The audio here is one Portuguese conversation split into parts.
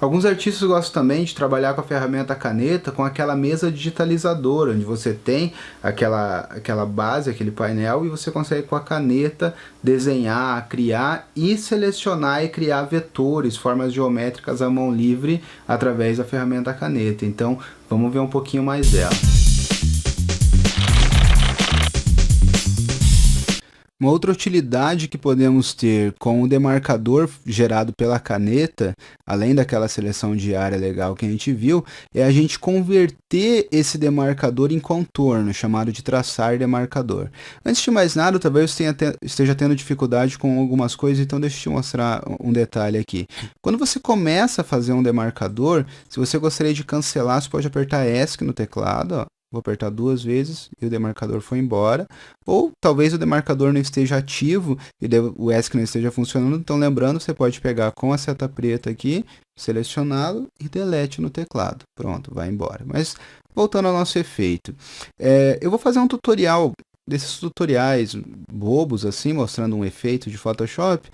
Alguns artistas gostam também de trabalhar com a ferramenta caneta com aquela mesa digitalizadora, onde você tem aquela base, aquele painel, e você consegue com a caneta desenhar, criar e selecionar e criar vetores, formas geométricas à mão livre através da ferramenta caneta. Então vamos ver um pouquinho mais dela. Uma outra utilidade que podemos ter com o demarcador gerado pela caneta, além daquela seleção de área legal que a gente viu, é a gente converter esse demarcador em contorno, chamado de traçar demarcador. Antes de mais nada, talvez você esteja tendo dificuldade com algumas coisas, então deixa eu te mostrar um detalhe aqui. Quando você começa a fazer um demarcador, se você gostaria de cancelar, você pode apertar ESC no teclado, ó. Vou apertar 2 vezes e o demarcador foi embora. Ou talvez o demarcador não esteja ativo e o ESC não esteja funcionando. Então, lembrando, você pode pegar com a seta preta aqui, selecioná-lo e delete no teclado. Pronto, vai embora. Mas voltando ao nosso efeito. Eu vou fazer um tutorial desses tutoriais bobos assim, mostrando um efeito de Photoshop,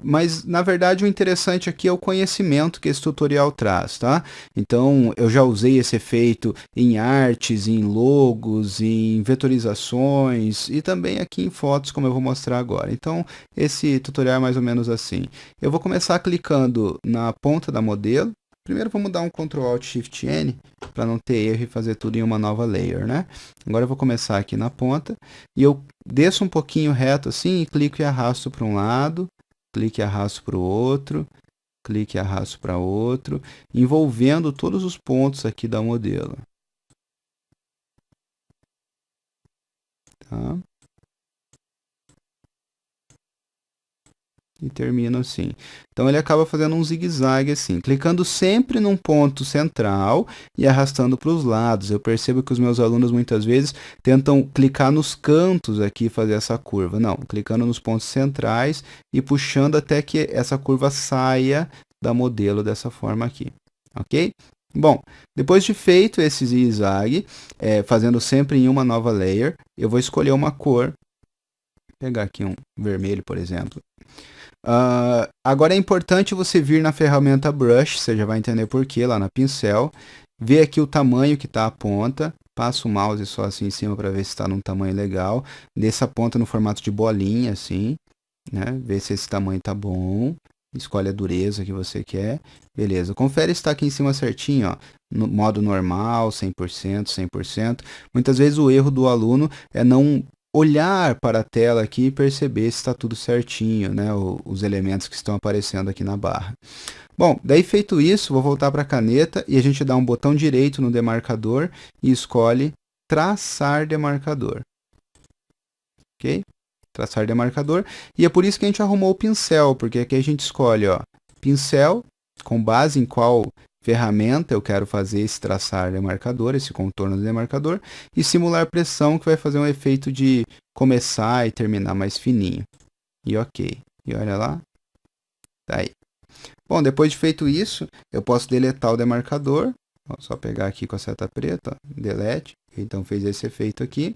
mas na verdade o interessante aqui é o conhecimento que esse tutorial traz, tá? Então eu já usei esse efeito em artes, em logos, em vetorizações e também aqui em fotos, como eu vou mostrar agora. Então esse tutorial é mais ou menos assim. Eu vou começar clicando na ponta da modelo. Primeiro vamos dar um Ctrl Alt Shift N para não ter erro e fazer tudo em uma nova layer, né? Agora eu vou começar aqui na ponta e eu desço um pouquinho reto assim e clico e arrasto para um lado, clique e arrasto para o outro, clique e arrasto para outro, envolvendo todos os pontos aqui da modelo. Tá? E termina assim. Então ele acaba fazendo um zigue-zague assim, clicando sempre num ponto central e arrastando para os lados. Eu percebo que os meus alunos muitas vezes tentam clicar nos cantos aqui e fazer essa curva. Não, clicando nos pontos centrais e puxando até que essa curva saia da modelo dessa forma aqui, ok? Bom, depois de feito esse zigue-zague, fazendo sempre em uma nova layer, eu vou escolher uma cor, vou pegar aqui um vermelho, por exemplo. Agora é importante você vir na ferramenta Brush, você já vai entender porquê, lá na pincel, ver aqui o tamanho que está a ponta, passa o mouse só assim em cima para ver se está num tamanho legal, desça a ponta no formato de bolinha, assim, né? Vê se esse tamanho está bom, escolhe a dureza que você quer, beleza. Confere se está aqui em cima certinho, ó, no modo normal, 100%, 100%. Muitas vezes o erro do aluno é não olhar para a tela aqui e perceber se está tudo certinho, né? Os elementos que estão aparecendo aqui na barra. Bom, daí feito isso, vou voltar para a caneta e a gente dá um botão direito no demarcador e escolhe traçar demarcador. Ok? Traçar demarcador. E é por isso que a gente arrumou o pincel, porque aqui a gente escolhe, ó, pincel, com base em qual ferramenta eu quero fazer esse traçar demarcador, esse contorno do demarcador, e simular pressão, que vai fazer um efeito de começar e terminar mais fininho. E ok. E olha lá. Tá aí. Bom, depois de feito isso, eu posso deletar o demarcador. Só pegar aqui com a seta preta, delete. Então fez esse efeito aqui.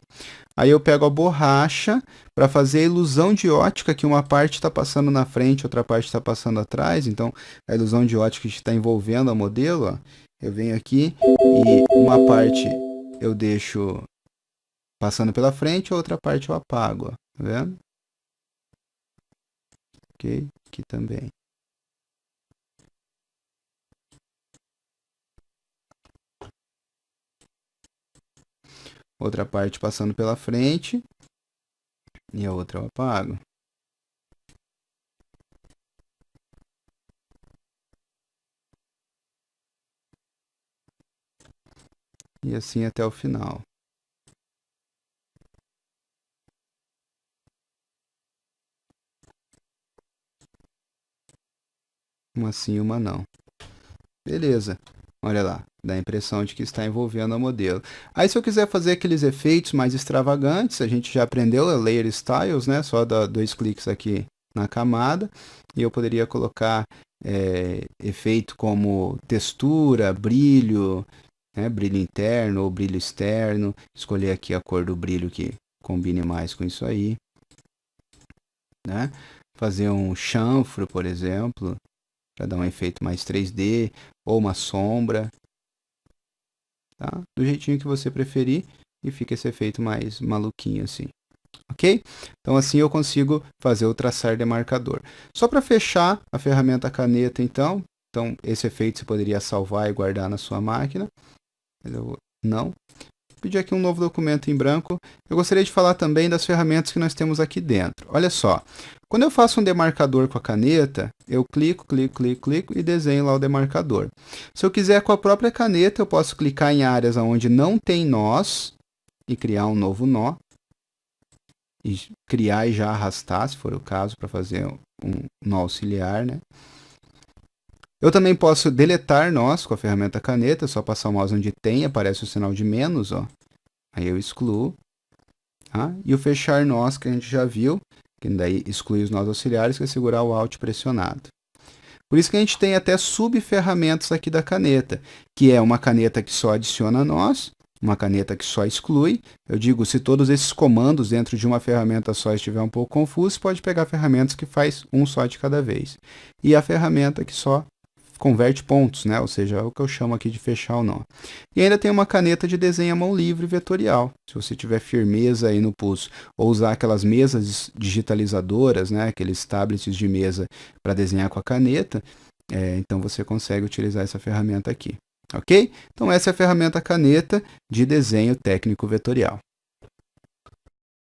Aí eu pego a borracha para fazer a ilusão de ótica, que uma parte está passando na frente, outra parte está passando atrás. Então a ilusão de ótica está envolvendo a modelo. Ó. Eu venho aqui e uma parte eu deixo passando pela frente, a outra parte eu apago. Ó. Tá vendo? Ok, aqui também. Outra parte passando pela frente e a outra eu apago. E assim até o final. Uma sim, uma não. Beleza. Olha lá, dá a impressão de que está envolvendo a modelo. Aí se eu quiser fazer aqueles efeitos mais extravagantes, a gente já aprendeu a Layer Styles, né? Só dar 2 cliques aqui na camada. E eu poderia colocar efeito como textura, brilho, né? Brilho interno ou brilho externo. Escolher aqui a cor do brilho que combine mais com isso aí. Né? Fazer um chanfro, por exemplo, para dar um efeito mais 3D, ou uma sombra, tá? Do jeitinho que você preferir, e fica esse efeito mais maluquinho assim. Ok? Então assim eu consigo fazer o traçar demarcador. Só para fechar a ferramenta caneta, então esse efeito você poderia salvar e guardar na sua máquina. Eu não. Vou pedir aqui um novo documento em branco. Eu gostaria de falar também das ferramentas que nós temos aqui dentro. Olha só, quando eu faço um demarcador com a caneta, eu clico e desenho lá o demarcador. Se eu quiser com a própria caneta, eu posso clicar em áreas onde não tem nós e criar um novo nó. E criar e já arrastar, se for o caso, para fazer um nó auxiliar, né? Eu também posso deletar nós com a ferramenta caneta, é só passar o mouse onde tem, aparece o sinal de menos, ó. Aí eu excluo. Tá? E o fechar nós, que a gente já viu, que daí exclui os nós auxiliares, que é segurar o Alt pressionado. Por isso que a gente tem até subferramentas aqui da caneta, que é uma caneta que só adiciona nós, uma caneta que só exclui. Eu digo, se todos esses comandos dentro de uma ferramenta só estiver um pouco confuso, pode pegar ferramentas que faz um só de cada vez. E a ferramenta que só converte pontos, né? Ou seja, é o que eu chamo aqui de fechar o nó. E ainda tem uma caneta de desenho à mão livre vetorial. Se você tiver firmeza aí no pulso, ou usar aquelas mesas digitalizadoras, né? Aqueles tablets de mesa para desenhar com a caneta, então você consegue utilizar essa ferramenta aqui. Ok? Então essa é a ferramenta caneta de desenho técnico vetorial.